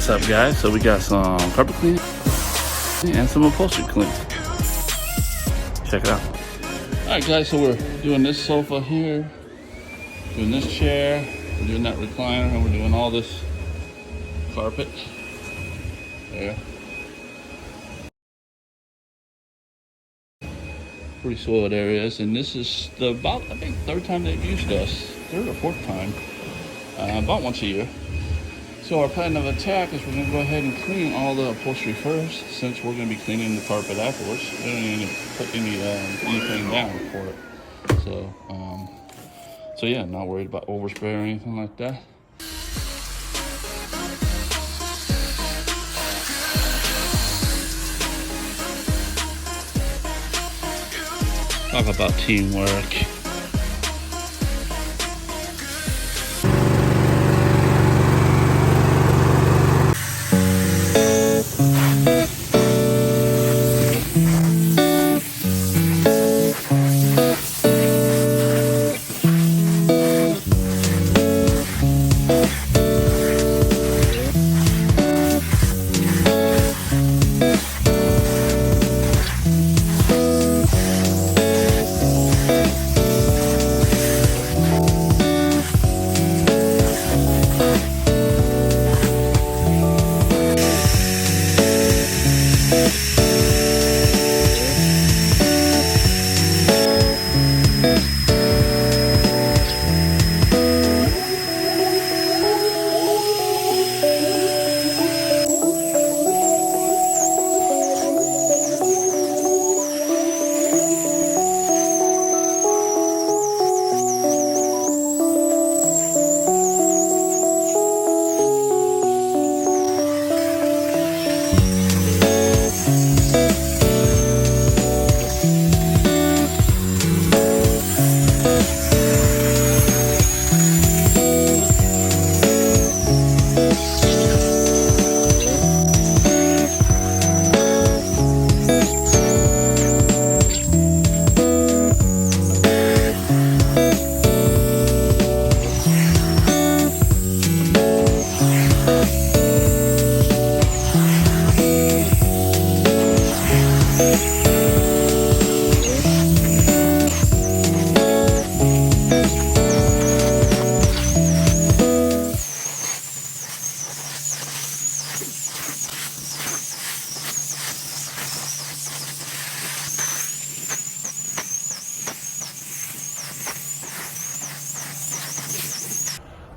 What's up, guys? So we got some carpet cleaning and some upholstery cleaning. Check it out. Alright guys, so we're doing this sofa here, doing this chair, we're doing that recliner, and we're doing all this carpet. There. Pretty soiled areas, and this is about, I think, third time they've used us, third or fourth time, about once a year. So our plan of attack is we're going to go ahead and clean all the upholstery first, since we're going to be cleaning the carpet afterwards. We don't even put anything down for it. So yeah, not worried about overspray or anything like that. Talk about teamwork.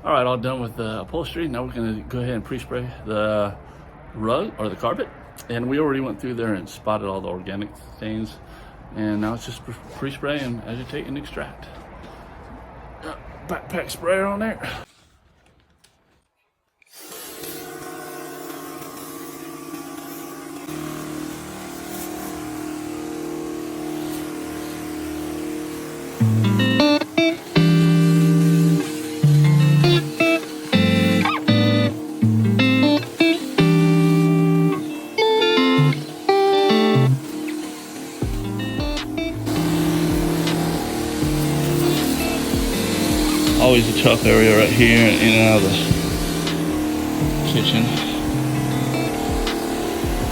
All right, all done with the upholstery. Now we're gonna go ahead and pre-spray the rug or the carpet. And we already went through there and spotted all the organic stains. And now it's just pre-spray and agitate and extract. Backpack sprayer on there. Always a tough area right here in and out of the kitchen.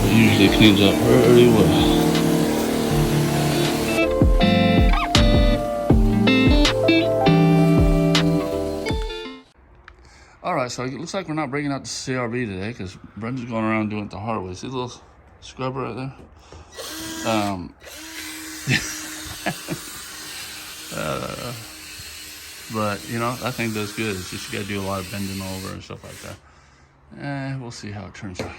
It usually cleans up pretty well. Alright, so it looks like we're not breaking out the CRB today because Brenda's going around doing it the hard way. See the little scrubber right there? But, you know, that thing does good. It's just you gotta do a lot of bending over and stuff like that. We'll see how it turns out.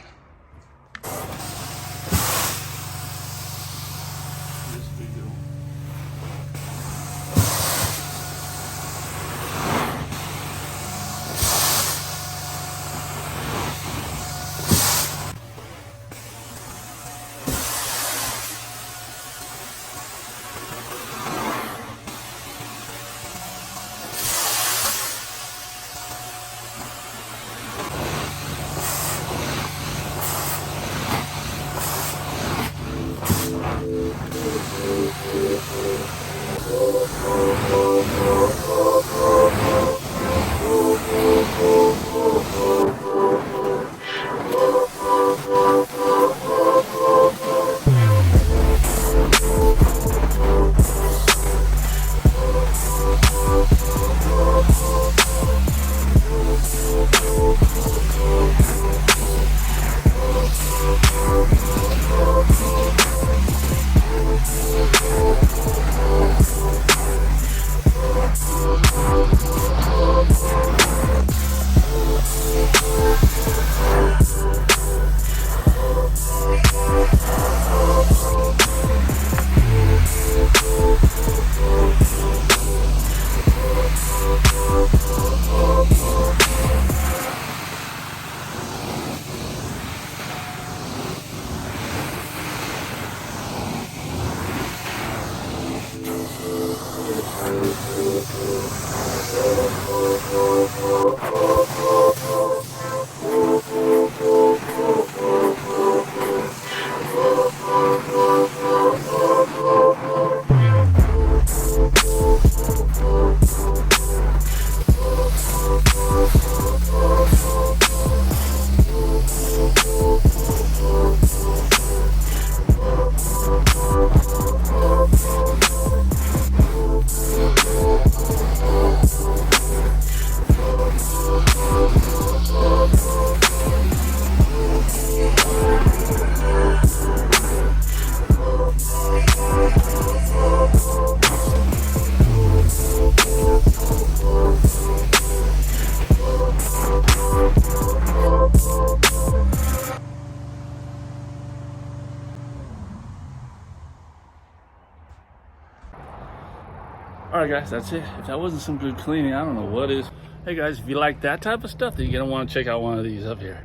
All right, guys, that's it. If that wasn't some good cleaning, I don't know what is. Hey, guys, if you like that type of stuff, then you're going to want to check out one of these up here.